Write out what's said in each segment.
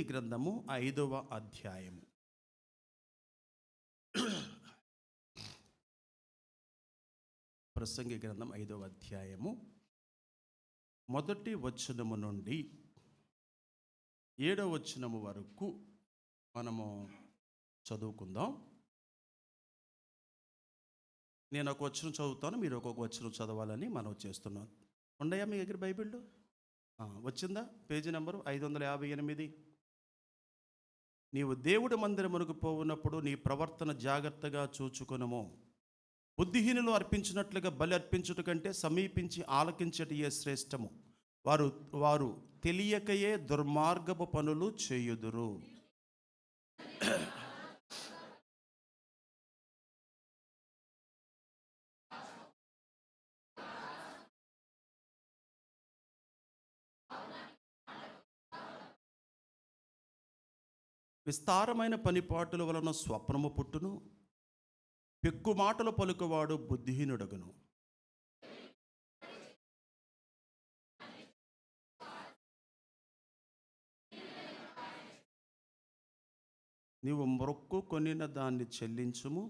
ప్రసంగి గ్రంథము 5వ అధ్యాయము. ప్రసంగి గ్రంథం 5వ అధ్యాయము మొదటి వచనము నుండి 7వ వచనము వరకు మనము చదువుకుందాం. నేను ఒక వచనం చదువుతాను, మీరు ఒక్కొక్క వచనం చదవాలని మనం చేస్తున్నాం. ఉండయా మీ దగ్గర బైబిళ్ళు? వచ్చిందా? Page number 558. నీవు దేవుడి మందిరమునకు పోవునప్పుడు నీ ప్రవర్తన జాగ్రత్తగా చూచుకొనుము. బుద్ధిహీనులు అర్పించినట్లుగా బలి అర్పించుట కంటే సమీపించి ఆలకించటయే శ్రేష్టము. వారు తెలియకయే దుర్మార్గపు పనులు చేయుదురు. విస్తారమైన పనిపాటుల వలన స్వప్నము పుట్టును, పెక్కు మాటలు పలుకువాడు బుద్ధిహీనుడగును. నీవు మ్రొక్కు కొనిన దాన్ని చెల్లించుము.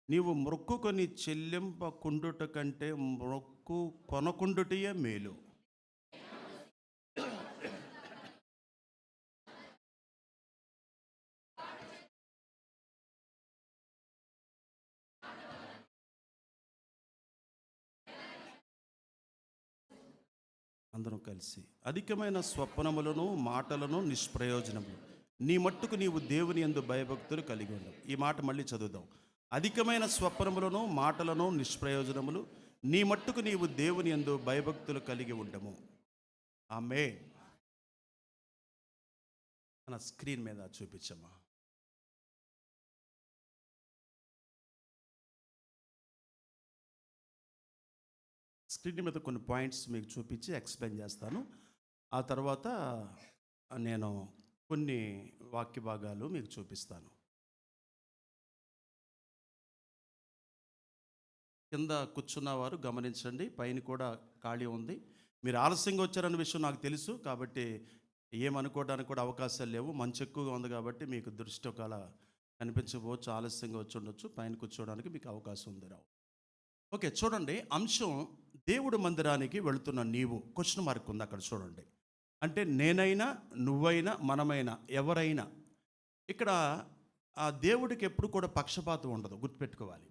నీవు మ్రొక్కు కొని చెల్లింపకుండుట కంటే మ్రొక్కు కొనకుండుటయే మేలు. అందరం కలిసి, అధికమైన స్వప్నములను మాటలను నిష్ప్రయోజనములు. నీ మట్టుకు నీవు దేవుని యందు భయభక్తులు కలిగి ఉండవు. ఈ మాట మళ్ళీ చదువుదాం. అధికమైన స్వప్నములను మాటలను నిష్ప్రయోజనములు. నీ మట్టుకు నీవు దేవుని యందు భయభక్తులు కలిగి ఉండము. ఆమేన్. మన స్క్రీన్ మీద చూపించమ్మా. స్క్రీన్ మీద కొన్ని పాయింట్స్ మీకు చూపించి ఎక్స్ప్లెయిన్ చేస్తాను. ఆ తర్వాత నేను కొన్ని వాక్య భాగాలు మీకు చూపిస్తాను. కింద కూర్చున్నవారు గమనించండి, పైన కూడా ఖాళీ ఉంది. మీరు ఆలస్యంగా వచ్చారన్న విషయం నాకు తెలుసు, కాబట్టి ఏమనుకోవడానికి కూడా అవకాశాలు లేవు. మంచు ఎక్కువగా ఉంది కాబట్టి మీకు దృష్టి ఒకవేళ కనిపించకపోవచ్చు, ఆలస్యంగా వచ్చి ఉండొచ్చు. పైన కూర్చోవడానికి మీకు అవకాశం ఉంది. రావు. ఓకే, చూడండి. అంశం దేవుడు మందిరానికి వెళుతున్న నీవు. క్వశ్చన్ మార్క్ ఉంది అక్కడ, చూడండి. అంటే నేనైనా, నువ్వైనా, మనమైనా, ఎవరైనా ఇక్కడ ఆ దేవుడికి ఎప్పుడు కూడా పక్షపాతం ఉండదు, గుర్తుపెట్టుకోవాలి.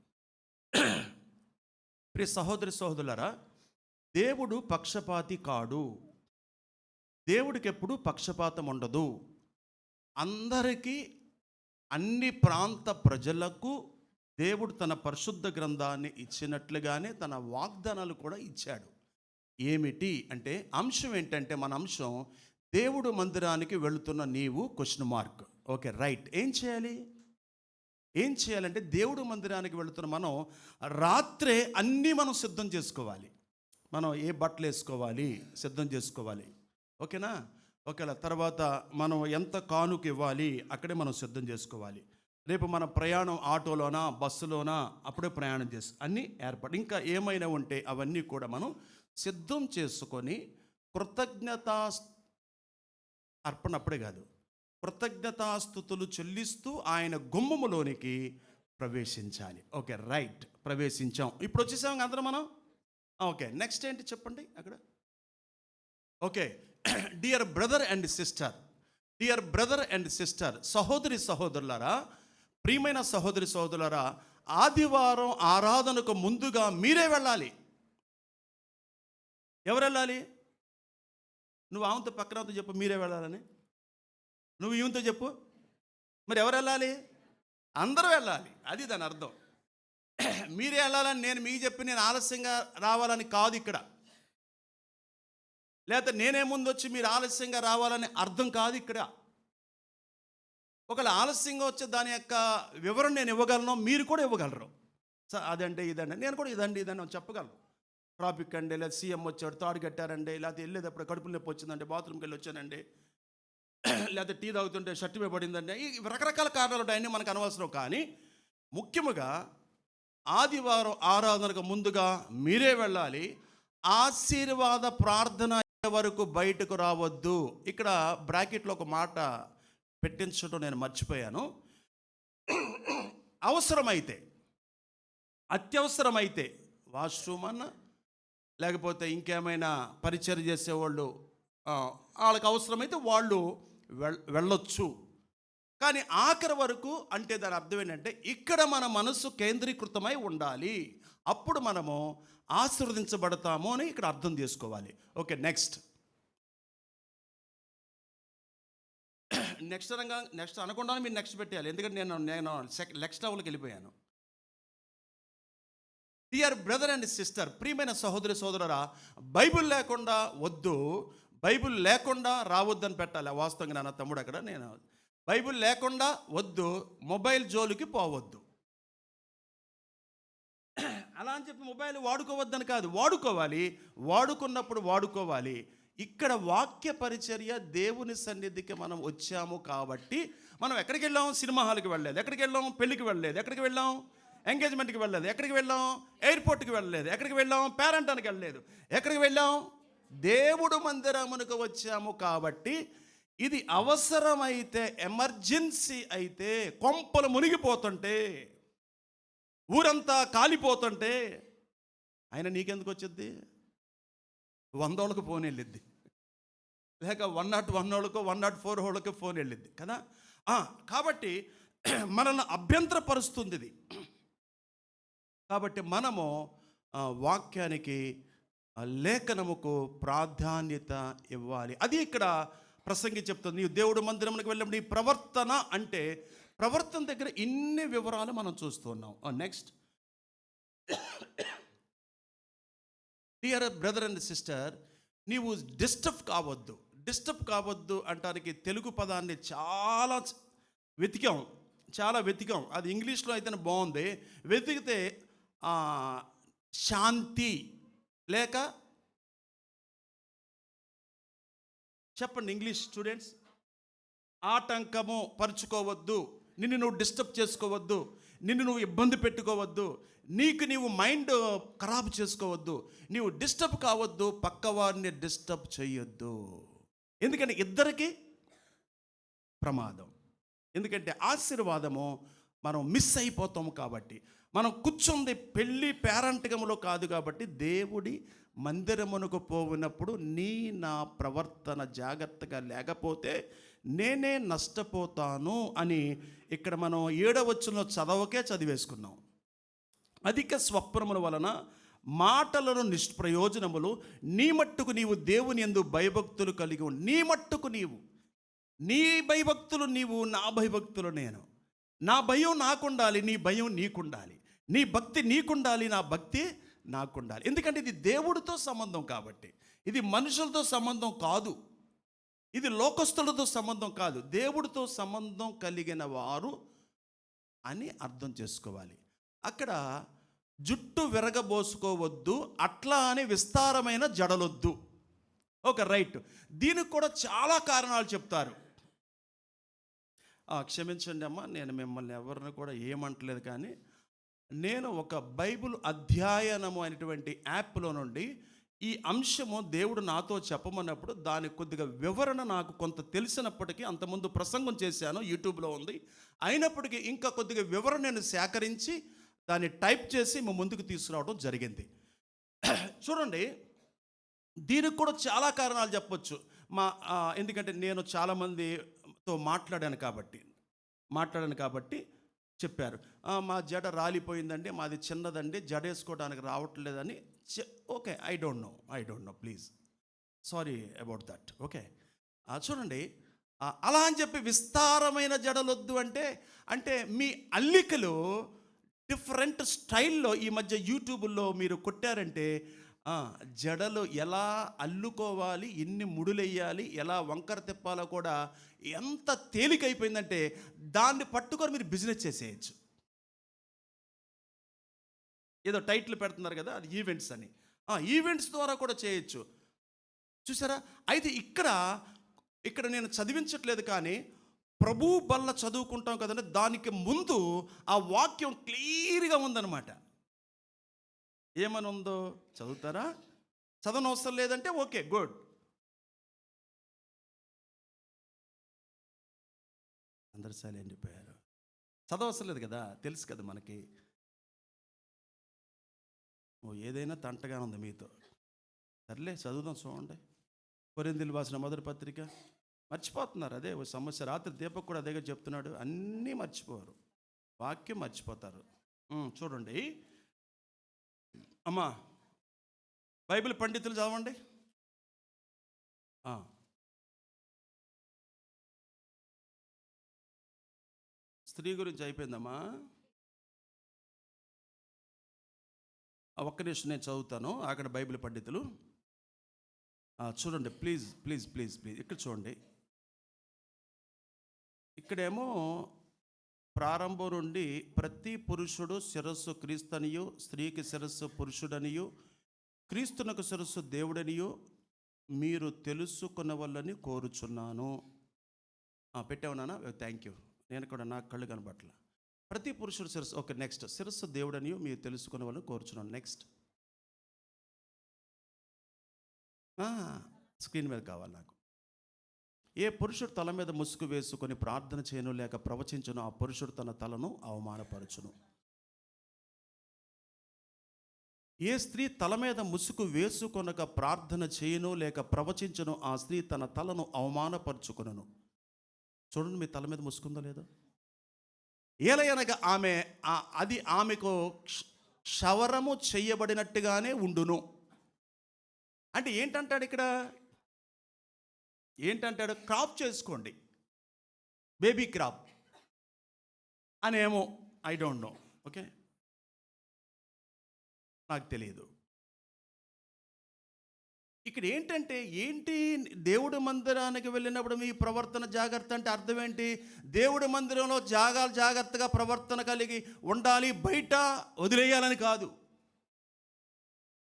ప్రియ సహోదరి సహోదరులారా, దేవుడు పక్షపాతి కాడు. దేవుడికి ఎప్పుడు పక్షపాతం ఉండదు. అందరికీ, అన్ని ప్రాంత ప్రజలకు దేవుడు తన పరిశుద్ధ గ్రంథాన్ని ఇచ్చినట్లుగానే తన వాగ్దానాలు కూడా ఇచ్చాడు. ఏమిటి అంటే, అంశం ఏంటంటే, మన అంశం దేవుడు మందిరానికి వెళుతున్న నీవు. Question mark. Okay, right. ఏం చేయాలంటే దేవుడు మందిరానికి వెళుతున్న మనం రాత్రే అన్నీ మనం సిద్ధం చేసుకోవాలి. మనం ఏ బట్టలు వేసుకోవాలి సిద్ధం చేసుకోవాలి. ఓకేనా? ఓకేలా. తర్వాత మనం ఎంత కానుక ఇవ్వాలి అక్కడే మనం సిద్ధం చేసుకోవాలి. రేపు మన ప్రయాణం ఆటోలోనా బస్సులోనా అప్పుడే ప్రయాణం చేసి అన్నీ ఏర్పాటు, ఇంకా ఏమైనా ఉంటే అవన్నీ కూడా మనం సిద్ధం చేసుకొని కృతజ్ఞతా అర్పణ అప్పుడే కాదు, కృతజ్ఞతాస్తుతులు చెల్లిస్తూ ఆయన గుమ్మములోనికి ప్రవేశించాలి. Okay, right. ప్రవేశించాం. ఇప్పుడు వచ్చేసాం అందరం మనం. ఓకే, నెక్స్ట్ ఏంటి చెప్పండి అక్కడ. Okay, dear brother and sister, సహోదరి సహోదరులారా, ప్రియమైన సహోదరి సహోదరులారా, ఆదివారం ఆరాధనకు ముందుగా మీరే వెళ్ళాలి. ఎవరు వెళ్ళాలి? నువ్వు ఆమెతో పక్కన చెప్పు మీరే వెళ్ళాలని. నువ్వు ఈమెతో చెప్పు. మరి ఎవరు వెళ్ళాలి? అందరూ వెళ్ళాలి. అది దాని అర్థం. మీరే వెళ్ళాలని నేను మీకు చెప్పి నేను ఆలస్యంగా రావాలని కాదు ఇక్కడ. లేకపోతే నేనే ముందు వచ్చి మీరు ఆలస్యంగా రావాలని అర్థం కాదు ఇక్కడ. ఒకవేళ ఆలస్యంగా వచ్చే దాని యొక్క వివరణ నేను ఇవ్వగలను, మీరు కూడా ఇవ్వగలరు. అదంటే ఇదండి, నేను కూడా ఇదండి చెప్పగలను. ట్రాఫిక్ అండి, లేదా సీఎం వచ్చాడు, తాడు కట్టారండి, లేకపోతే వెళ్ళేటప్పుడు కడుపులు నొప్పి వచ్చిందండి, బాత్రూమ్కి వెళ్ళి వచ్చానండి, లేకపోతే టీ తాగుతుంటే షర్ట్ మీద పడిందండి. ఈ రకరకాల కారణాలు ఉంటాయని మనకు అనవసరం. కానీ ముఖ్యముగా ఆదివారం ఆరాధనకు ముందుగా మీరే వెళ్ళాలి. ఆశీర్వాద ప్రార్థన వరకు బయటకు రావద్దు. ఇక్కడ బ్రాకెట్లో ఒక మాట పెట్టించడం నేను మర్చిపోయాను. అవసరమైతే, అత్యవసరమైతే వాష్రూమ్ అన్న లేకపోతే ఇంకేమైనా పరిచయం చేసేవాళ్ళు వాళ్ళకి అవసరమైతే వాళ్ళు వెళ్ళొచ్చు. కానీ ఆఖరి వరకు అంటే దాని అర్థం ఏంటంటే ఇక్కడ మన మనసు కేంద్రీకృతమై ఉండాలి. అప్పుడు మనము ఆశీర్వదించబడతాము అని ఇక్కడ అర్థం చేసుకోవాలి. ఓకే, నెక్స్ట్ అనకుండా మీరు నెక్స్ట్ పెట్టాలి, ఎందుకంటే నేను నెక్స్ట్ లెవెల్కి వెళ్ళిపోయాను. డియర్ బ్రదర్ అండ్ సిస్టర్, ప్రియమైన సహోదరి సోదరురా, బైబిల్ లేకుండా వద్దు, బైబిల్ లేకుండా రావద్దని పెట్టాలి. వాస్తవంగా నా తమ్ముడు అక్కడ, నేను బైబిల్ లేకుండా వద్దు, మొబైల్ జోలికి పోవద్దు. అలా అని చెప్పి మొబైల్ వాడుకోవద్దని కాదు, వాడుకోవాలి, వాడుకున్నప్పుడు వాడుకోవాలి. ఇక్కడ వాక్య పరిచర్య, దేవుని సన్నిధికి మనం వచ్చాము కాబట్టి మనం ఎక్కడికి వెళ్ళాం? సినిమా హాల్కి వెళ్ళలేదు, ఎక్కడికి వెళ్ళాం? పెళ్ళికి వెళ్ళలేదు, ఎక్కడికి వెళ్ళాం? ఎంగేజ్మెంట్కి వెళ్ళలేదు, ఎక్కడికి వెళ్ళాం? ఎయిర్పోర్ట్కి వెళ్ళలేదు, ఎక్కడికి వెళ్ళాం? పేరెంటానికి వెళ్ళలేదు, ఎక్కడికి వెళ్ళాం? దేవుడు మందిరమునకు వచ్చాము కాబట్టి ఇది అవసరమైతే, ఎమర్జెన్సీ అయితే, కొంపలు మునిగిపోతుంటే, ఊరంతా కాలిపోతుంటే ఆయన నీకెందుకు వచ్చిద్ది? 100 వాళ్ళకు ఫోన్ వెళ్ళిద్ది, లేక 101 వాళ్ళకో 104 వాళ్ళకో ఫోన్ వెళ్ళిద్ది కదా. కాబట్టి మనల్ని అభ్యంతరపరుస్తుంది ఇది. కాబట్టి మనము వాక్యానికి, లేఖనముకు ప్రాధాన్యత ఇవ్వాలి. అది ఇక్కడ ప్రసంగి చెప్తుంది. నీవు దేవుడు మందిరమునకు వెళ్ళినప్పుడు నీ ప్రవర్తన అంటే, ప్రవర్తన దగ్గర ఇన్ని వివరాలు మనం చూస్తున్నాం. Next, dear brother and sister, నీవు డిస్టర్బ్ కావద్దు అంటానికి తెలుగు పదాన్ని చాలా వెతికాం. అది ఇంగ్లీష్లో అయితే బాగుంది. వెతికితే శాంతి, లేక చెప్పండి ఇంగ్లీష్ స్టూడెంట్స్, ఆటంకము పరుచుకోవద్దు, నిన్ను నువ్వు డిస్టర్బ్ చేసుకోవద్దు, నిన్ను నువ్వు ఇబ్బంది పెట్టుకోవద్దు, నీవు మైండ్ ఖరాబ్ చేసుకోవద్దు, నీవు డిస్టర్బ్ కావద్దు, పక్కవారిని డిస్టర్బ్ చేయొద్దు. ఎందుకంటే ఇద్దరికి ప్రమాదం. ఎందుకంటే ఆశీర్వాదము మనం మిస్ అయిపోతాము. కాబట్టి మనం కూర్చుంది పెళ్ళి పేరంటకములో కాదు. కాబట్టి దేవుడి మందిరమునకు పోయినప్పుడు నా ప్రవర్తన జాగ్రత్తగా లేకపోతే నేనే నష్టపోతాను అని ఇక్కడ మనం 7వ వచనంలో చదివేసుకున్నాం. అధిక స్వప్నముల వలన మాటలను నిష్ప్రయోజనములు, నీ మట్టుకు నీవు దేవుని యందు భయభక్తులు కలిగి నీ మట్టుకు నీ భయభక్తులు నీవు, నా భయభక్తులు నేను. నా భయం నాకుండాలి, నీ భయం నీకుండాలి. నీ భక్తి నీకుండాలి, నా భక్తి నాకుండాలి. ఎందుకంటే ఇది దేవుడితో సంబంధం కాబట్టి, ఇది మనుషులతో సంబంధం కాదు, ఇది లోకస్తులతో సంబంధం కాదు, దేవుడితో సంబంధం కలిగిన వారు అని అర్థం చేసుకోవాలి. అక్కడ జుట్టు విరగబోసుకోవద్దు, అట్లా అని విస్తారమైన జడలొద్దు. Okay, right. దీనికి కూడా చాలా కారణాలు చెప్తారు. క్షమించండి అమ్మా, నేను మిమ్మల్ని ఎవరిని కూడా ఏమంటలేదు, కానీ నేను ఒక బైబిల్ అధ్యయనము అనేటువంటి యాప్లో నుండి ఈ అంశము దేవుడు నాతో చెప్పమన్నప్పుడు దాని కొద్దిగా వివరణ నాకు కొంత తెలిసినప్పటికీ, అంతకుముందు ప్రసంగం చేశాను, యూట్యూబ్లో ఉంది, అయినప్పటికీ ఇంకా కొద్దిగా వివరణ నేను సేకరించి దాన్ని టైప్ చేసి మా ముందుకు తీసుకురావడం జరిగింది. చూడండి, దీనికి కూడా చాలా కారణాలు చెప్పొచ్చు. ఎందుకంటే నేను చాలామందితో మాట్లాడాను కాబట్టి చెప్పారు, మా జడ రాలిపోయిందండి, మాది చిన్నదండి, జడ వేసుకోవడానికి రావట్లేదని. Okay, I don't no please, sorry about that. Okay, చూడండి, అలా అని చెప్పి విస్తారమైన జడలొద్దు అంటే మీ అల్లికలు డిఫరెంట్ స్టైల్లో ఈ మధ్య యూట్యూబ్లో మీరు కొట్టారంటే జడలు ఎలా అల్లుకోవాలి, ఎన్ని ముడులెయ్యాలి, ఎలా వంకర తిప్పాలో కూడా ఎంత తేలికైపోయిందంటే దాన్ని పట్టుకొని మీరు బిజినెస్ చేసేయచ్చు. ఏదో టైటిల్ పెడుతున్నారు కదా, అది ఈవెంట్స్ అని, ఈవెంట్స్ ద్వారా కూడా చేయొచ్చు. చూసారా? అయితే ఇక్కడ నేను చదివించట్లేదు, కానీ ప్రభు బల్ల చదువుకుంటాం కదండి, దానికి ముందు ఆ వాక్యం క్లియర్గా ఉందన్నమాట. ఏమని ఉందో చదువుతారా? చదవనవసరం లేదంటే ఓకే, గుడ్. అందరు సైలెంట్ అయిపోయారు. చదవసరం లేదు కదా, తెలుసు కదా మనకి. ఏదైనా తంటగా ఉంది మీతో. సర్లే చదువుదాం, చూడండి. కొరింథీయులకు రాసిన మొదటి పత్రిక. మర్చిపోతున్నారు, అదే ఓ సమస్య. రాత్రి దీపక్ కూడా అదేగా చెప్తున్నాడు, అన్నీ మర్చిపోరు, వాక్యం మర్చిపోతారు. చూడండి అమ్మా, బైబిల్ పండితులు చదవండి. స్త్రీ గురించి అయిపోయిందమ్మా. ఒక్క నిమిషం నేను చదువుతాను, అక్కడ బైబిల్ పండితులు. చూడండి ప్లీజ్ ప్లీజ్ ప్లీజ్ ప్లీజ్, ఇక్కడ చూడండి. ఇక్కడేమో ప్రారంభం నుండి ప్రతి పురుషుడు శిరస్సు క్రీస్తనియు, స్త్రీకి శిరస్సు పురుషుడనియు, క్రీస్తునకు శిరస్సు దేవుడనియు మీరు తెలుసుకున్న వాళ్ళని కోరుచున్నాను. పెట్టావునా? Thank you. నేను కూడా నాకు కళ్ళు కనబట్ల. ప్రతి పురుషుడు శిరస్సు. Okay, next. శిరస్సు దేవుడనియు మీరు తెలుసుకున్న వాళ్ళని కోరుచున్నాను. నెక్స్ట్. స్క్రీన్ మీద కావాలి నాకు. ఏ పురుషుడు తల మీద ముసుగు వేసుకొని ప్రార్థన చేయను లేక ప్రవచించును, ఆ పురుషుడు తన తలను అవమానపరచును. ఏ స్త్రీ తల మీద ముసుగు వేసుకొనక ప్రార్థన చేయను లేక ప్రవచించును, ఆ స్త్రీ తన తలను అవమానపరుచుకొనును. చూడండి, మీ తల మీద ముసుకుందో లేదో. ఏలయనగా అది ఆమెకు క్షవరము చెయ్యబడినట్టుగానే ఉండును. అంటే ఏంటంటాడు ఇక్కడ? ఏంటంటాడు? క్రాప్ చేసుకోండి, బేబీ క్రాప్ అనేమో, ఐ డోంట్ నో. ఓకే, నాకు తెలియదు. ఇక్కడ ఏంటంటే, దేవుడి మందిరానికి వెళ్ళినప్పుడు మీ ప్రవర్తన జాగ్రత్త అంటే అర్థం ఏంటి? దేవుడి మందిరంలో జాగ్రత్తగా ప్రవర్తన కలిగి ఉండాలి, బయట వదిలేయాలని కాదు.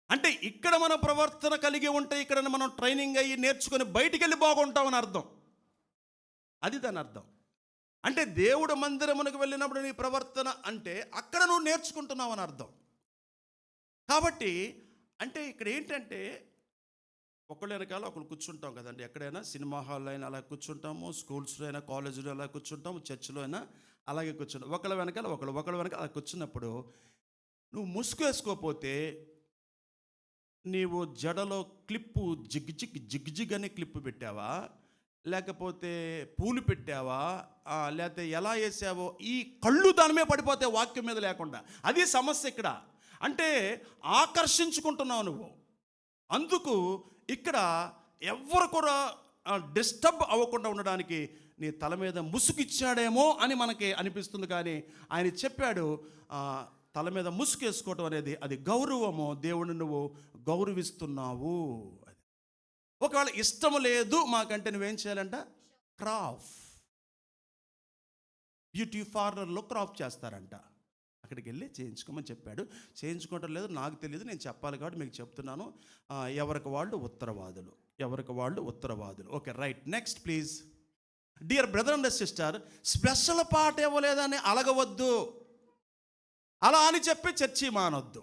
అంటే ఇక్కడ మన ప్రవర్తన కలిగి ఉంటే ఇక్కడ మనం ట్రైనింగ్ అయ్యి నేర్చుకొని బయటికి వెళ్ళి బాగుంటామని అర్థం. అది దాని అర్థం. అంటే దేవుడు మందిరమునకు వెళ్ళినప్పుడు నీ ప్రవర్తన అంటే అక్కడ నువ్వు నేర్చుకుంటున్నావు అని అర్థం. కాబట్టి అంటే ఇక్కడ ఏంటంటే, ఒకళ్ళు వెనకాల ఒకళ్ళు కూర్చుంటాం కదండి. ఎక్కడైనా సినిమా హాల్లో అయినా అలా కూర్చుంటాము, స్కూల్స్లో అయినా, కాలేజీలో అలా కూర్చుంటాము, చర్చిలో అయినా అలాగే కూర్చుంటాం. ఒకళ్ళ వెనకాల ఒకళ్ళ వెనకాల అలా కూర్చున్నప్పుడు నువ్వు ముసుగు వేసుకోకపోతే, నీవు జడలో క్లిప్పు జిగ్ అని క్లిప్పు పెట్టావా, లేకపోతే పూలు పెట్టావా, లేకపోతే ఎలా వేసావో, ఈ కళ్ళు దాని మీద పడిపోతే వాక్యం మీద లేకుండా. అది సమస్య ఇక్కడ. అంటే ఆకర్షించుకుంటున్నావు నువ్వు. అందుకు ఇక్కడ ఎవ్వరు కూడా డిస్టర్బ్ అవ్వకుండా ఉండడానికి నీ తల మీద ముసుగిచ్చాడేమో అని మనకి అనిపిస్తుంది. కానీ ఆయన చెప్పాడు, తల మీద ముసుగు వేసుకోవటం అనేది అది గౌరవము, దేవుని నువ్వు గౌరవిస్తున్నావు. అది ఒకవేళ ఇష్టం లేదు మాకంటే నువ్వేం చేయాలంట? క్రాఫ్. బ్యూటీ పార్లర్లో క్రాఫ్ చేస్తారంట, అక్కడికి వెళ్ళి చేయించుకోమని చెప్పాడు. చేయించుకోవటం లేదు నాకు తెలియదు, నేను చెప్పాలి కాబట్టి మీకు చెప్తున్నాను. ఎవరికి వాళ్ళు ఉత్తరవాదులు. Okay, right. Next please. Dear brother and sister, special పాట ఇవ్వలేదని అలగవద్దు, అలా అని చెప్పి చర్చి మానొద్దు.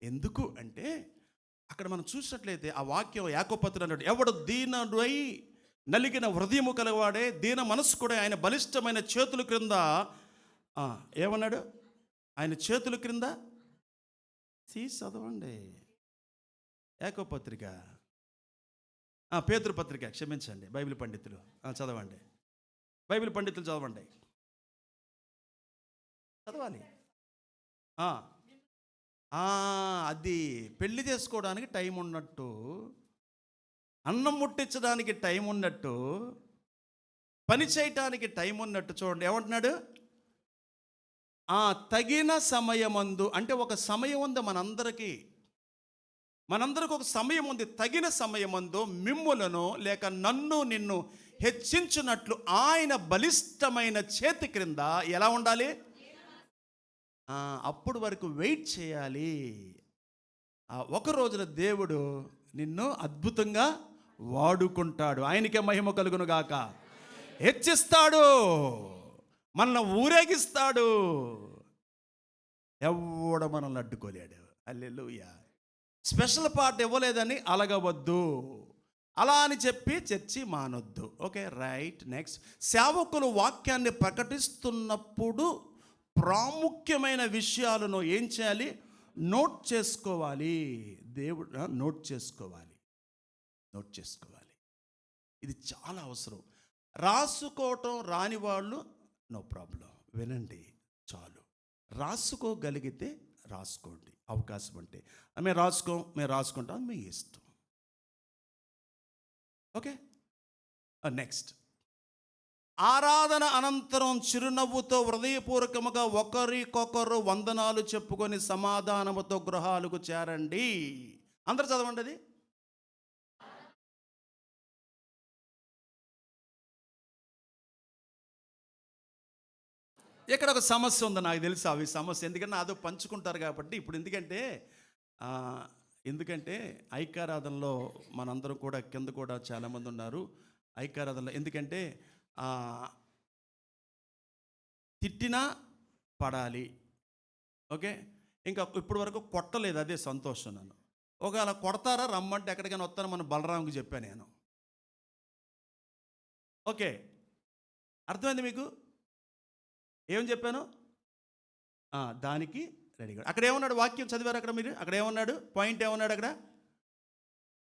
ఎందుకు అంటే అక్కడ మనం చూసినట్లయితే ఆ వాక్యం యాకోబు పత్రిక అన్నాడు, ఎవడు దీనుడై నలిగిన హృదయము కలవాడే, దీన మనసు కూడా ఆయన బలిష్టమైన చేతుల క్రింద ఏమన్నాడు? ఆయన చేతుల క్రింద చదవండి. యాకోబు పత్రిక, పేతురు పత్రిక, క్షమించండి బైబిల్ పండితులు చదవండి. బైబిల్ పండితులు చదవండి, చదవాలి. అది పెళ్లి చేసుకోవడానికి టైం ఉన్నట్టు, అన్నం ముట్టించడానికి టైం ఉన్నట్టు, పని చేయటానికి టైం ఉన్నట్టు. చూడండి ఏమంటున్నాడు? తగిన సమయమందు. అంటే ఒక సమయం ఉంది మనందరికీ ఒక సమయం ఉంది. తగిన సమయమందు మిమ్ములను లేక నిన్ను హెచ్చించున్నట్లు ఆయన బలిష్టమైన చేతి క్రింద ఎలా ఉండాలి? అప్పుడు వరకు వెయిట్ చేయాలి. ఒక రోజున దేవుడు నిన్ను అద్భుతంగా వాడుకుంటాడు. ఆయనకే మహిమ కలుగును గాక. హెచ్చిస్తాడు, మనల్ని ఊరేగిస్తాడు, ఎవడ మనల్ని అడ్డుకోలేడు. హల్లెలూయా. స్పెషల్ పార్ట్ ఇవ్వలేదని అలగవద్దు. అలా అని చెప్పి చర్చి మానొద్దు. Okay, right. నెక్స్ట్, సేవకులు వాక్యాన్ని ప్రకటిస్తున్నప్పుడు ప్రాముఖ్యమైన విషయాలను ఏం చేయాలి? నోట్ చేసుకోవాలి. దేవుడు నోట్ చేసుకోవాలి. ఇది చాలా అవసరం. రాసుకోవటం రాని వాళ్ళు నో ప్రాబ్లం, వినండి చాలు. రాసుకోగలిగితే రాసుకోండి, అవకాశం అంటే. మేము రాసుకుంటాం, మీ ఇష్టం. ఓకే, నెక్స్ట్, ఆరాధన అనంతరం చిరునవ్వుతో హృదయపూర్వకముగా ఒకరికొకరు వందనాలు చెప్పుకొని సమాధానముతో గృహాలకు చేరండి. అందరూ చదవండి అది. ఇక్కడ ఒక సమస్య ఉంది, నాకు తెలుసు అవి సమస్య. ఎందుకంటే నాతో పంచుకుంటారు కాబట్టి. ఇప్పుడు ఎందుకంటే ఐక్యారాధనలో మనందరం కూడా కింద కూడా చాలామంది ఉన్నారు ఐక్యారాధనలో. ఎందుకంటే తిట్టినా పడాలి. ఓకే, ఇంకా ఇప్పటి వరకు కొట్టలేదు, అదే సంతోషం. నన్ను ఒకవేళ కొడతారా రమ్మంటే ఎక్కడికైనా వస్తాను, మన బలరాంకి చెప్పాను నేను. ఓకే, అర్థమైంది మీకు? ఏం చెప్పాను? దానికి రెడీగా. అక్కడ ఏమన్నాడు? వాక్యం చదివారు అక్కడ మీరు? అక్కడ ఏమన్నాడు? పాయింట్ ఏమన్నాడు అక్కడ?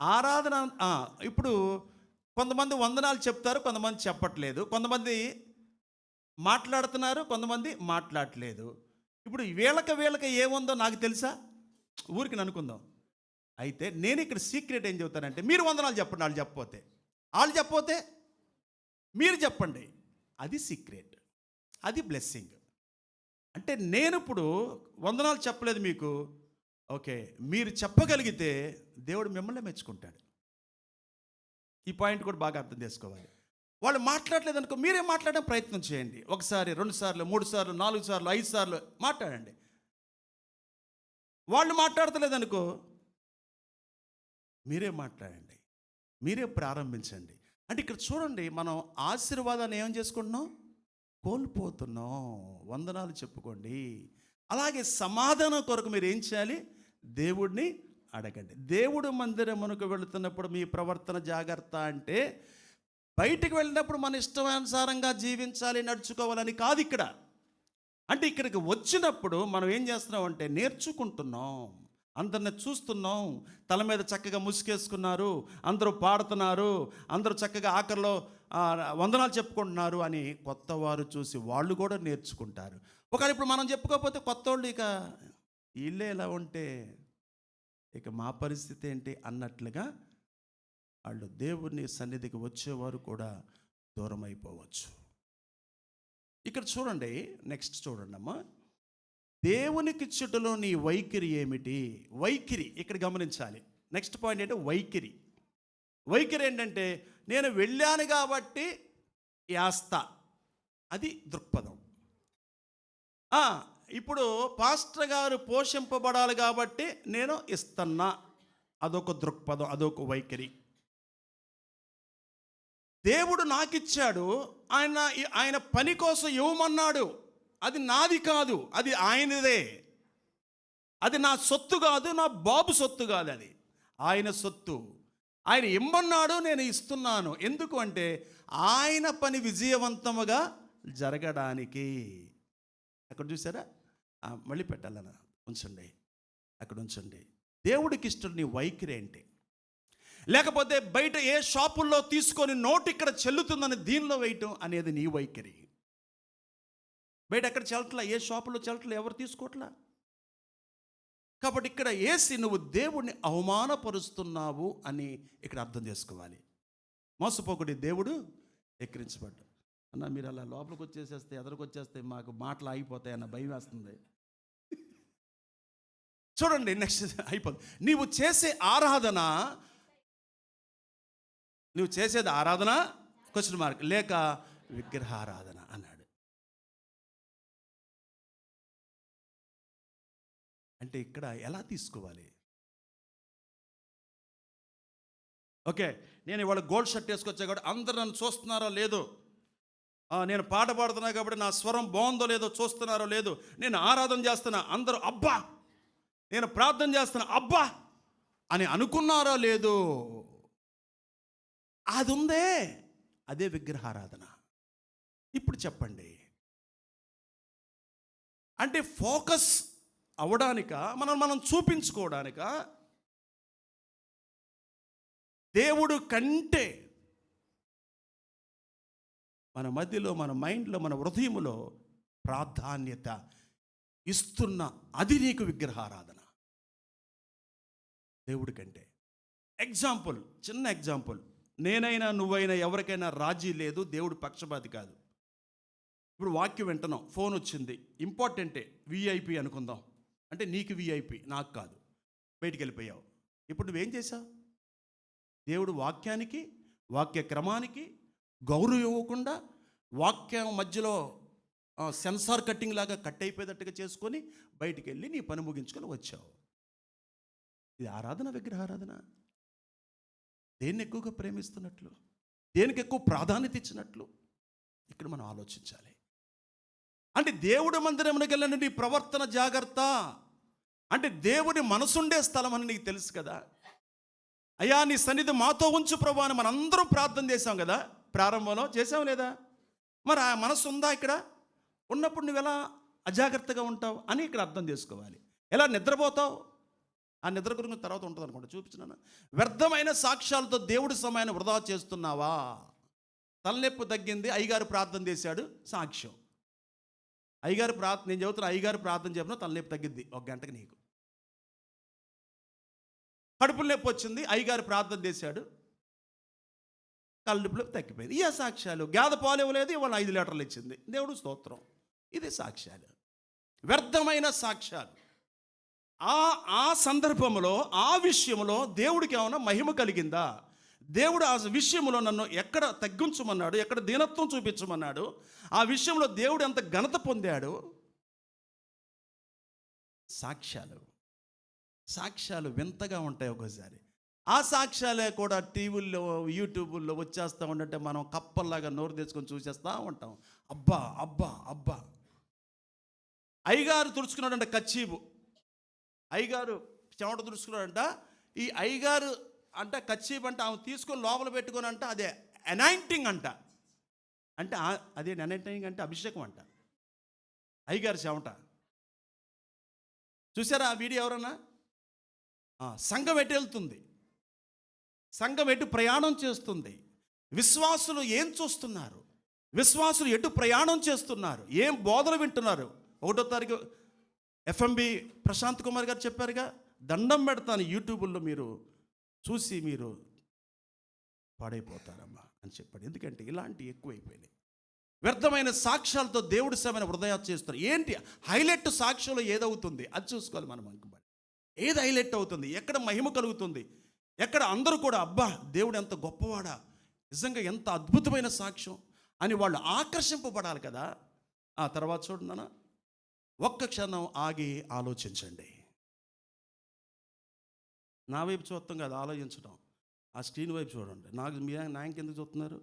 ఆరాధన. ఇప్పుడు కొంతమంది వందనాలు చెప్తారు, కొంతమంది చెప్పట్లేదు. కొంతమంది మాట్లాడుతున్నారు, కొంతమంది మాట్లాడట్లేదు. ఇప్పుడు వీళ్ళకి ఏముందో నాకు తెలుసా? ఊరికి అనుకుందాం. అయితే నేను ఇక్కడ సీక్రెట్ ఏం చెబుతానంటే, మీరు వందనాలు చెప్పండి, వాళ్ళు చెప్పపోతే మీరు చెప్పండి. అది సీక్రెట్, అది బ్లెస్సింగ్. అంటే నేను ఇప్పుడు వందనాలు చెప్పలేదు మీకు, ఓకే, మీరు చెప్పగలిగితే దేవుడు మిమ్మల్ని మెచ్చుకుంటాడు. ఈ పాయింట్ కూడా బాగా అర్థం చేసుకోవాలి. వాళ్ళు మాట్లాడలేదు అనుకో, మీరే మాట్లాడడం ప్రయత్నం చేయండి. 1 సారి 2 సార్లు 3 సార్లు 4 సార్లు 5 సార్లు మాట్లాడండి. వాళ్ళు మాట్లాడతలేదు అనుకో, మీరే మాట్లాడండి, మీరే ప్రారంభించండి. అంటే ఇక్కడ చూడండి, మనం ఆశీర్వాదాన్ని ఏం చేసుకుంటున్నాం? కోల్పోతున్నాం. వందనాలు చెప్పుకోండి. అలాగే సమాధానం కొరకు మీరు ఏం చేయాలి? దేవుడిని అడగండి. దేవుడు మందిరమునకు వెళుతున్నప్పుడు మీ ప్రవర్తన జాగ్రత్త అంటే, బయటికి వెళ్ళినప్పుడు మన ఇష్టానుసారంగా జీవించాలి, నడుచుకోవాలని కాదు ఇక్కడ. అంటే ఇక్కడికి వచ్చినప్పుడు మనం ఏం చేస్తున్నాం అంటే, నేర్చుకుంటున్నాం. అందరిని చూస్తున్నాం, తల మీద చక్కగా ముసుకేసుకున్నారు, అందరూ పాడుతున్నారు, అందరూ చక్కగా ఆఖరిలో వందనాలు చెప్పుకుంటున్నారు అని కొత్త వారు చూసి వాళ్ళు కూడా నేర్చుకుంటారు. ఒకవేళ ఇప్పుడు మనం చెప్పుకోకపోతే కొత్త వాళ్ళు ఇక వీళ్ళే ఇలా ఉంటే ఇక మా పరిస్థితి ఏంటి అన్నట్లుగా వాళ్ళు దేవుని సన్నిధికి వచ్చేవారు కూడా దూరం అయిపోవచ్చు. ఇక్కడ చూడండి, నెక్స్ట్ చూడండి అమ్మా. దేవునికి ఇచ్చుటలో నీ వైఖరి ఏమిటి? వైఖరి ఇక్కడ గమనించాలి. నెక్స్ట్ పాయింట్ ఏంటంటే వైఖరి ఏంటంటే, నేను వెళ్ళాను కాబట్టి యాస్తా, అది దృక్పథం. ఇప్పుడు పాస్టర్ గారు పోషింపబడాలి కాబట్టి నేను ఇస్తున్నా, అదొక దృక్పథం, అదొక వైఖరి. దేవుడు నాకిచ్చాడు, ఆయన పని కోసం ఇవ్వమన్నాడు, అది నాది కాదు, అది ఆయనదే. అది నా సొత్తు కాదు, నా బాబు సొత్తు కాదు, అది ఆయన సొత్తు. ఆయన ఇమ్మన్నాడు, నేను ఇస్తున్నాను. ఎందుకు అంటే ఆయన పని విజయవంతముగా జరగడానికి. అక్కడ చూసారా? మళ్ళీ పెట్టాలన్న ఉంచండి, అక్కడ ఉంచండి. దేవుడికి ఇష్టం నీ వైఖరి ఏంటి? లేకపోతే బయట ఏ షాపుల్లో తీసుకొని నోటు ఇక్కడ చెల్లుతుందని దీనిలో వేయటం అనేది నీ వైఖరి. బయట ఎక్కడ చెల్లట్లా, ఏ షాపులో చెల్లట్లా, ఎవరు తీసుకోవట్లా. కాబట్టి ఇక్కడ ఏసి నువ్వు దేవుడిని అవమానపరుస్తున్నావు అని ఇక్కడ అర్థం చేసుకోవాలి. మోసపోకుడి, దేవుడు ఎక్కిరించబడ్డా. అన్న మీరు అలా లోపలికి వచ్చేసేస్తే, ఎదరికి వచ్చేస్తే మాకు మాటలు ఆగిపోతాయి అన్న భయం వేస్తుంది. చూడండి, నెక్స్ట్ అయిపోతుంది. నీవు చేసేది ఆరాధన క్వశ్చన్ మార్క్ లేక విగ్రహారాధన అన్నాడు. అంటే ఇక్కడ ఎలా తీసుకోవాలి? ఓకే, నేను ఇవాళ గోల్డ్ షర్ట్ వేసుకొచ్చా కాబట్టి అందరూ నన్ను చూస్తున్నారో లేదో, నేను పాట పాడుతున్నా కాబట్టి నా స్వరం బాగుందో లేదో చూస్తున్నారో లేదో, నేను ఆరాధన చేస్తున్నా అందరూ అబ్బా, నేను ప్రార్థన చేస్తున్నా అబ్బా అని అనుకున్నారో లేదో, అది ఉందే, అదే విగ్రహారాధన. ఇప్పుడు చెప్పండి, అంటే ఫోకస్ అవడానిక, మనం చూపించుకోవడానిక, దేవుడు కంటే మన మధ్యలో, మన మైండ్లో, మన హృదయంలో ప్రాధాన్యత ఇస్తున్న అది నీకు విగ్రహారాధన దేవుడి కంటే. ఎగ్జాంపుల్, చిన్న ఎగ్జాంపుల్, నేనైనా నువ్వైనా ఎవరికైనా రాజీ లేదు, దేవుడు పక్షపాతి కాదు. ఇప్పుడు వాక్యం వింటున్నాం, ఫోన్ వచ్చింది, ఇంపార్టెంటే, విఐపి అనుకుందాం, అంటే నీకు విఐపి, నాకు కాదు, బయటికి వెళ్ళిపోయావు. ఇప్పుడు నువ్వేం చేశావు? దేవుడు వాక్యానికి, వాక్య క్రమానికి గౌరవం ఇవ్వకుండా, వాక్యం మధ్యలో సెన్సార్ కట్టింగ్ లాగా కట్ అయిపోయేటట్టుగా చేసుకొని బయటికి వెళ్ళి నీ పని ముగించుకొని వచ్చావు. ఇది ఆరాధన, విగ్రహారాధన? దేన్ని ఎక్కువగా ప్రేమిస్తున్నట్లు, దేనికి ఎక్కువ ప్రాధాన్యత ఇచ్చినట్లు ఇక్కడ మనం ఆలోచించాలి. అంటే దేవుడి మందిరమునకు వెళ్ళిన నీ ప్రవర్తన జాగ్రత్త. అంటే దేవుని మనసుండే స్థలం అని నీకు తెలుసు కదా. అయ్యా నీ సన్నిధి మాతో ఉంచు ప్రభు అని మనందరం ప్రార్థన చేశాం కదా, ప్రారంభంలో చేసాం లేదా? మరి ఆ మనసు ఉందా ఇక్కడ? ఉన్నప్పుడు నువ్వు ఎలా అజాగ్రత్తగా ఉంటావు అని ఇక్కడ అర్థం చేసుకోవాలి. ఎలా నిద్రపోతావు? ఆ నిద్ర గురించి తర్వాత ఉంటుంది అనుకోండి, చూపించినాను. వ్యర్థమైన సాక్ష్యాలతో దేవుడి సమయాన్ని వృధా చేస్తున్నావా? తలనొప్పి తగ్గింది, అయ్యగారు ప్రార్థన చేశాడు, సాక్ష్యం. అయ్యగారు ప్రార్థన, నేను చెబుతున్నా, అయ్యగారు ప్రార్థన చెప్పినా తలనొప్పి తగ్గిద్ది 1 గంటకి నీకు. కడుపుల నొప్పి వచ్చింది, అయ్యగారు ప్రార్థన చేశాడు, తలనొప్పులు తగ్గిపోయింది. ఇక సాక్ష్యాలు. గేదె పాలు ఇవ్వలేదు, ఇవాళ 5 లీటర్లు ఇచ్చింది, దేవుడు స్తోత్రం. ఇది సాక్ష్యాలు, వ్యర్థమైన సాక్ష్యాలు. ఆ సందర్భంలో, ఆ విషయంలో దేవుడికి ఏమైనా మహిమ కలిగిందా? దేవుడు ఆ విషయంలో నన్ను ఎక్కడ తగ్గించమన్నాడు, ఎక్కడ దీనత్వం చూపించమన్నాడు, ఆ విషయంలో దేవుడు ఎంత ఘనత పొందాడు? సాక్ష్యాలు వింతగా ఉంటాయి ఒక్కోసారి. ఆ సాక్ష్యాలే కూడా టీవీల్లో, యూట్యూబుల్లో వచ్చేస్తూ ఉంటే మనం కప్పల్లాగా నోరు తెచ్చుకొని చూసేస్తూ ఉంటాం. అబ్బా అబ్బా అబ్బా. అయ్యగారు తుడుచుకున్నాడంట కచ్చీబు, అయ్యగారు చెమట తుడుచుకున్నాడంట. ఈ అయ్యగారు అంట కచ్చీబు అంట ఆమె తీసుకొని లోపల పెట్టుకొని అంట అదే అనాయింటింగ్ అంట. అంటే అదే అనాయింటింగ్ అంటే అభిషేకం అంట. అయ్యగారు చెమట చూసారా ఆ వీడియో ఎవరన్నా? సంఘం ఎటు వెళ్తుంది, సంఘం ఎటు ప్రయాణం చేస్తుంది, విశ్వాసులు ఏం చూస్తున్నారు, విశ్వాసులు ఎటు ప్రయాణం చేస్తున్నారు, ఏం బోధన వింటున్నారు. 1వ తారీఖు ఎఫ్ఎంబి ప్రశాంత్ కుమార్ గారు చెప్పారుగా, దండం పెడతాను యూట్యూబ్లో మీరు చూసి మీరు పాడైపోతారమ్మా అని చెప్పాడు. ఎందుకంటే ఇలాంటివి ఎక్కువైపోయినాయి. వ్యర్థమైన సాక్ష్యాలతో దేవుడి సేవను వృధా చేస్తారు. ఏంటి హైలైట్ సాక్ష్యంలో ఏదవుతుంది అది చూసుకోవాలి మనం. అనుకోబడి ఏది హైలైట్ అవుతుంది, ఎక్కడ మహిమ కలుగుతుంది, ఎక్కడ అందరూ కూడా అబ్బా దేవుడు ఎంత గొప్పవాడా, నిజంగా ఎంత అద్భుతమైన సాక్ష్యం అని వాళ్ళు ఆకర్షింపబడాలి కదా. ఆ తర్వాత చూడన్నా, ఒక్క క్షణం ఆగి ఆలోచించండి. నా వైపు చూస్తాం కదా ఆలోచించడం, ఆ స్క్రీన్ వైపు చూడండి. నా ఇంకెందుకు చూస్తున్నారు?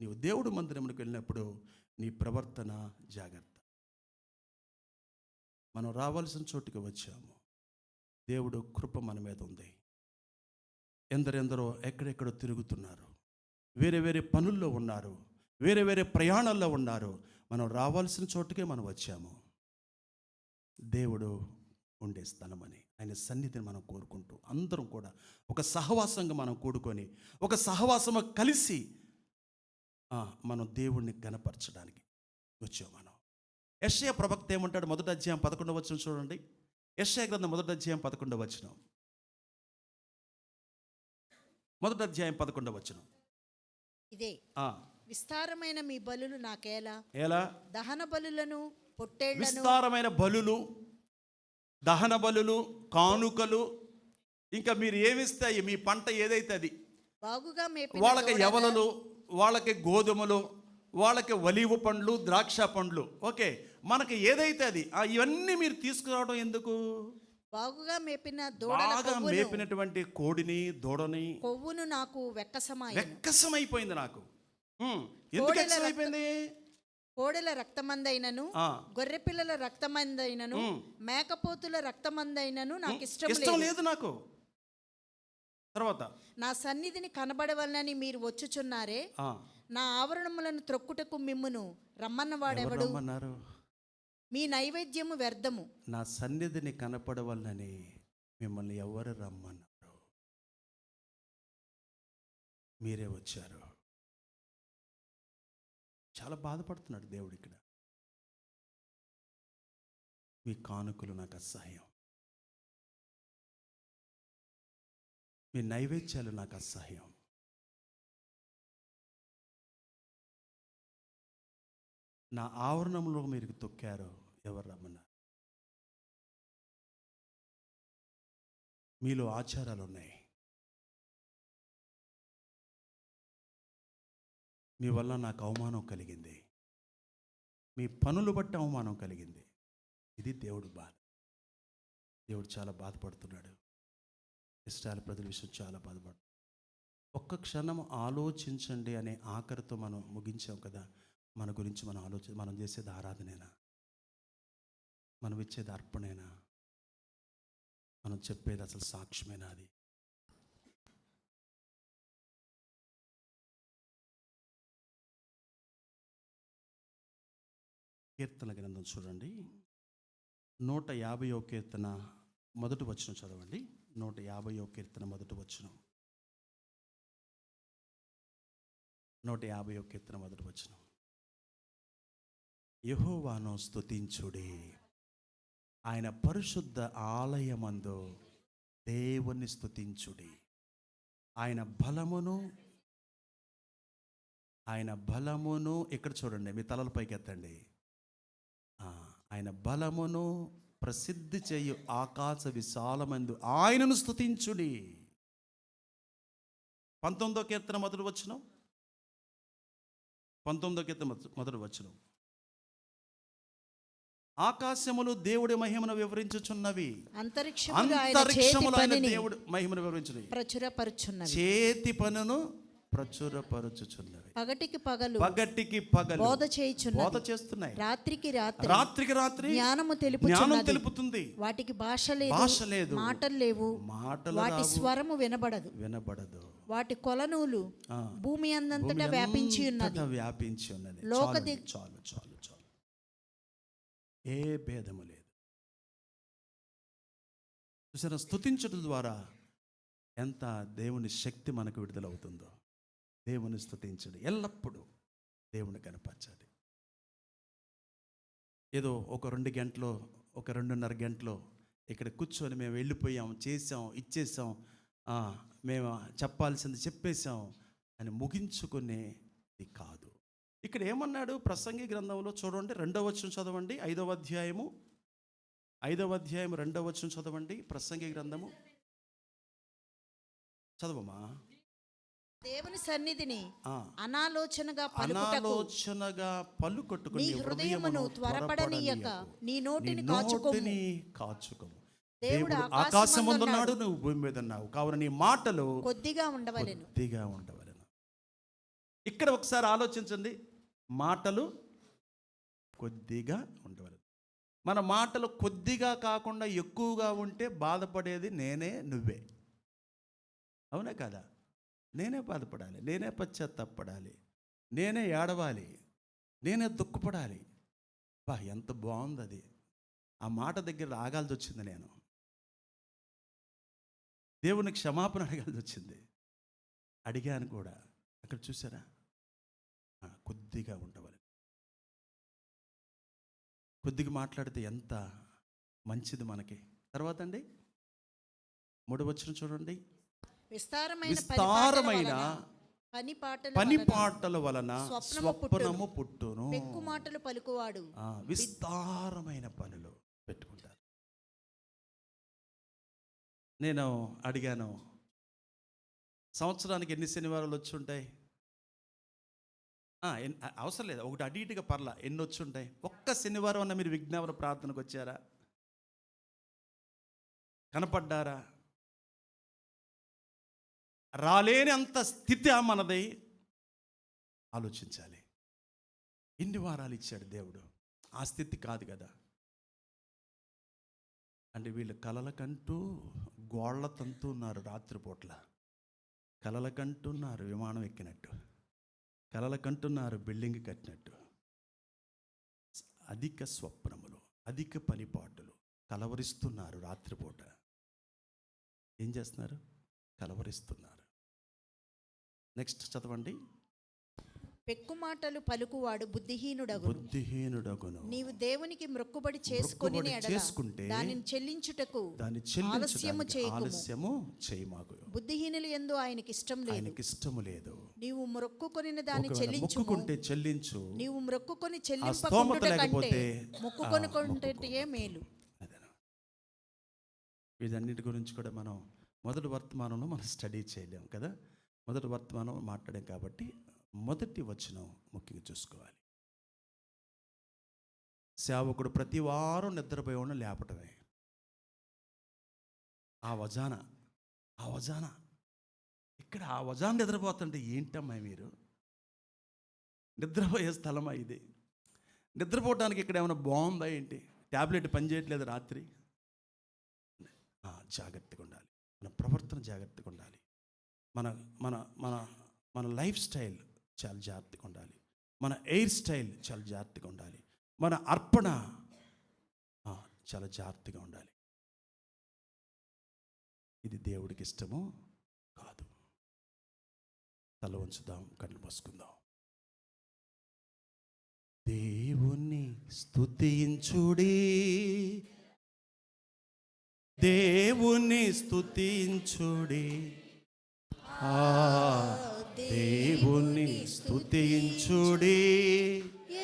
నీవు దేవుడు మందిరంలోకి వెళ్ళినప్పుడు నీ ప్రవర్తన జాగ్రత్త. మనం రావాల్సిన చోటుకి వచ్చాము, దేవుడు కృప మన మీద ఉంది. ఎందరెందరో ఎక్కడెక్కడో తిరుగుతున్నారు, వేరే వేరే పనుల్లో ఉన్నారు, వేరే వేరే ప్రయాణాల్లో ఉన్నారు. మనం రావాల్సిన చోటుకే మనం వచ్చాము. దేవుడు ఉండే స్థలమని, ఆయన సన్నిధిని మనం కోరుకుంటూ అందరం కూడా ఒక సహవాసంగా మనం కూడుకొని, ఒక సహవాసము కలిసి మనం దేవుణ్ణి ఘనపరచడానికి వచ్చాం. మనం యెషయా ప్రవక్త ఏమంటాడు? 1వ అధ్యాయం 11వ వచనం చూడండి. యెషయా గ్రంథం 1వ అధ్యాయం 11వ వచనం. 1వ అధ్యాయం 11వ వచనం. ఇదే విస్తారమైన మీ బలులు నాకేలా, దహన బలులను పొట్టేళ్లను, విస్తారమైన బలులు, దహన బలులు, కానుకలు, ఇంకా మీరు ఏమిస్తాయి, మీ పంట ఏదైతే అది, బాగుగా వాళ్ళకి యవలలు, వాళ్ళకి గోధుమలు, వాళ్ళకి ఒలీవ పండ్లు, ద్రాక్ష పండ్లు, ఓకే, మనకి ఏదైతే అది, ఇవన్నీ మీరు తీసుకురావడం ఎందుకు? బాగుగా మేపినటువంటి కోడిని, దూడని, కొవ్వును నాకు వెక్కసమైపోయింది. నాకు ఎందుకు వెక్కసమైపోయింది? కోడెల రక్తమందైనను, గొర్రె పిల్లల రక్తమందైనను, మేకపోతుల రక్తమందైనను నాకు ఇష్టం లేదు. నాకు తర్వాత నా సన్నిధిని కనబడవలనని మీరు వచ్చుచున్నారే, ఆ, నా ఆవరణములను త్రొక్కుటకు మిమ్మును ఎవరు రమ్మన్నవాడెవడు? రమ్మన్నారు? మీ నైవేద్యము వ్యర్థము. నా సన్నిధిని కనపడవల్లని మిమ్మల్ని ఎవరు రమ్మన్నారు? మీరే వచ్చారు. చాలా బాధపడుతున్నాడు దేవుడు ఇక్కడ. మీ కానుకలు నాకు అసహ్యం, మీ నైవేద్యాలు నాకు అసహ్యం. నా ఆవరణంలో మీరు తొక్కారు, ఎవరు రమ్మన్నారు? మీలో ఆచారాలు ఉన్నాయి, మీ వల్ల నాకు అవమానం కలిగింది, మీ పనులు బట్టి అవమానం కలిగింది. ఇది దేవుడు బాధ. దేవుడు చాలా బాధపడుతున్నాడు. ఇస్రాయేల్ ప్రజల విషయం చాలా బాధపడుతున్నాడు. ఒక్క క్షణం ఆలోచించండి అనే ఆఖరితో మనం ముగించాం కదా. మన గురించి మనం చేసేది ఆరాధనేనా? మనం ఇచ్చేది అర్పణేనా? మనం చెప్పేది అసలు సాక్ష్యమేనా? అది కీర్తన గ్రంథం చూడండి, 150వ కీర్తన మొదటి వచనం చదవండి. 150వ కీర్తన మొదటి వచనం. 150వ కీర్తన మొదటి వచనం. యెహోవాను స్తుతించుడి, ఆయన పరిశుద్ధ ఆలయమందు దేవుని స్తుతించుడి. ఆయన బలమును ఇక్కడ చూడండి, మీ తలల పైకి ఎత్తండి. ఆయన బలమును ప్రసిద్ధి చేయు ఆకాశ విశాలమందు ఆయనను స్తుతించుడి. 19వ కీర్తన మొదటి వచనం. 19వ కీర్తన మొదటి వచనం. ఆకాశములు దేవుడి మహిమను వివరించుచున్నవి, అంతరిక్షములు ఆయన దేవుడి మహిమను వివరించున్నవి, ప్రచురపరుచున్నవి, చేతి పనును ప్రచురపరుచుచున్నవి. పగటికి పగలు బోధ చేస్తున్నాయి, రాత్రికి రాత్రి జ్ఞానము తెలుపుతుంది. వాటికి భాష లేదు, మాటలు లేవు, వాటి స్వరము వినబడదు. వాటి కొలనూలు భూమి అందంతటా వ్యాపించి ఉన్నది. చాలు. ఏ భేదము లేదు. చూసారా, స్తుతించడం ద్వారా ఎంత దేవుని శక్తి మనకు విడుదలవుతుందో. దేవుని స్తుతించండి, ఎల్లప్పుడూ దేవుని కనపరచాలి. ఏదో ఒక 2 గంటలో, ఒక 2.5 గంటలో ఇక్కడ కూర్చొని మేము వెళ్ళిపోయాం, చేసాం, ఇచ్చేసాం, మేము చెప్పాల్సింది చెప్పేశాం అని ముగించుకునేది కాదు. ఇక్కడ ఏమన్నాడు ప్రసంగి గ్రంథంలో చూడండి, 2వ వచనం చదవండి. 5వ అధ్యాయము 2వ వచనం చదవండి. ప్రసంగి గ్రంథము చదవమా. దేవుని సన్నిధిని అనాలోచనగా పలుకొట్టుకుని నీ హృదయమును త్వరపడనీయక నీ నోటిని కాచుకోము. దేవుడు ఆకాశమందున్నాడు, నువ్వు భూమి మీద ఉన్నావు, కావున నీ మాటలు కొద్దిగా ఉండవలెను. ఇక్కడ ఒకసారి ఆలోచించండి, మాటలు కొద్దిగా ఉండవలెను. మన మాటలు కొద్దిగా కాకుండా ఎక్కువగా ఉంటే బాధపడేది నేనే, నువ్వే. అవునా కదా? నేనే బాధపడాలి, నేనే పశ్చాత్తాపడాలి, నేనే ఏడవాలి, నేనే దుఃఖపడాలి. ఎంత బాగుంది అది. ఆ మాట దగ్గర ఆగాల్సి వచ్చింది. నేను దేవుని క్షమాపణ అడగాల్సి వచ్చింది. అడిగాను కూడా. అక్కడ చూసారా, కొద్దిగా ఉండవాలి. కొద్దిగా మాట్లాడితే ఎంత మంచిది మనకి. తర్వాత అండి 3వ వచనం చూడండి. విస్తారమైన పని పాటల వలన స్వప్నము పుట్టును. పెక్కు మాటలు పలుకువాడు విస్తారమైన పనులు పెట్టుకుంటారు. నేను అడిగాను, సంవత్సరానికి ఎన్ని శనివారాలు వచ్చి ఉంటాయి? అవసరం లేదు, ఒకటి అటు ఇటుగా పర్లా, ఎన్ని వచ్చి ఉంటాయి? ఒక్క శనివారం అన్న మీరు విజ్ఞాపన ప్రార్థనకు వచ్చారా? కనపడ్డారా? రాలేని అంత స్థితి మనది. ఆలోచించాలి. ఎన్ని వారాలు ఇచ్చాడు దేవుడు? ఆ స్థితి కాదు కదా. అంటే వీళ్ళు కలలకంటూ గోళ్ల తంతు ఉన్నారు రాత్రిపూట్ల. కలలకంటున్నారు విమానం ఎక్కినట్టు, కలలకంటున్నారు బిల్డింగ్ కట్టినట్టు. అధిక స్వప్నములు, అధిక పనిపాటులు కలవరిస్తున్నారు. రాత్రిపూట ఏం చేస్తున్నారు? కలవరిస్తున్నారు. నెక్స్ట్ చదవండి. పెక్కు మాటలు పలుకువాడు బుద్ధిహీనుడగును. నీవు దేవునికి మొక్కుబడి చేసుకుంటే దానిని చెల్లించుటకు ఆలస్యము చేయమాకు. బుద్ధిహీనులు యందు ఆయనకి ఇష్టం లేదు. నీవు మొక్కుకొనిన దాన్ని చెల్లించు. నీవు మొక్కుకొని చెల్లింపకుండుట కంటే మొక్కుకొనుకుంటే మేలు. వీటన్నిటి గురించి కూడా మనం మొదటి వర్తమానంలో మనం స్టడీ చేయలేం కదా. మొదటి వర్తమానం మాట్లాడాం కాబట్టి మొదటి వచనం ముఖ్యంగా చూసుకోవాలి. సేవకుడు ప్రతి వారం నిద్రపోయి ఉన్న లేపటమే. ఆ వజాన ఇక్కడ ఆ వజాన నిద్రపోతుంటే ఏంటమ్మా మీరు? నిద్రపోయే స్థలమా ఇది? నిద్రపోవడానికి ఇక్కడ ఏమైనా బాగుందా ఏంటి? ట్యాబ్లెట్ పనిచేయట్లేదు రాత్రి? జాగ్రత్తగా ఉండాలి. మన ప్రవర్తన జాగ్రత్తగా ఉండాలి. మన మన మన మన లైఫ్ స్టైల్ చాలా జాగ్రత్తగా ఉండాలి. మన ఎయిర్ స్టైల్ చాలా జాగ్రత్తగా ఉండాలి. మన అర్పణ చాలా జాగ్రత్తగా ఉండాలి. ఇది దేవుడికి ఇష్టము కాదు. తల వంచుదాం, కళ్ళు మూసుకుందాం. దేవుణ్ణి స్తుతించుడి, దేవుణ్ణి స్తుతించుడి, దేవుణ్ణి స్తుతించుడి.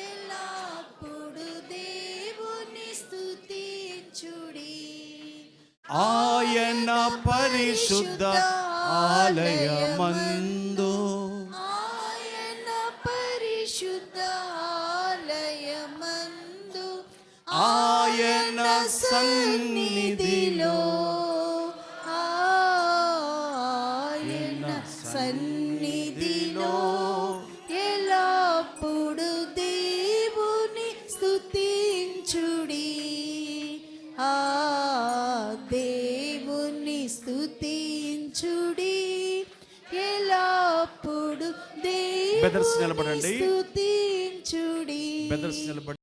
ఎల్లప్పుడు దేవుని స్తుతించుడి. ఆయన పరిశుద్ధ ఆలయమందు, ఆయన పరిశుద్ధ ఆలయమందు, ఆయన సన్నిధిలో, సన్నిధిలో ఎల్లప్పుడు దేవుని స్తుతించుడి. దేవుని స్తుతించుడి. ఎల్లప్పుడు దేవుని బెదర్స్ నిలబడండి. స్తుతించుడి. బెదర్స్ నిలబడి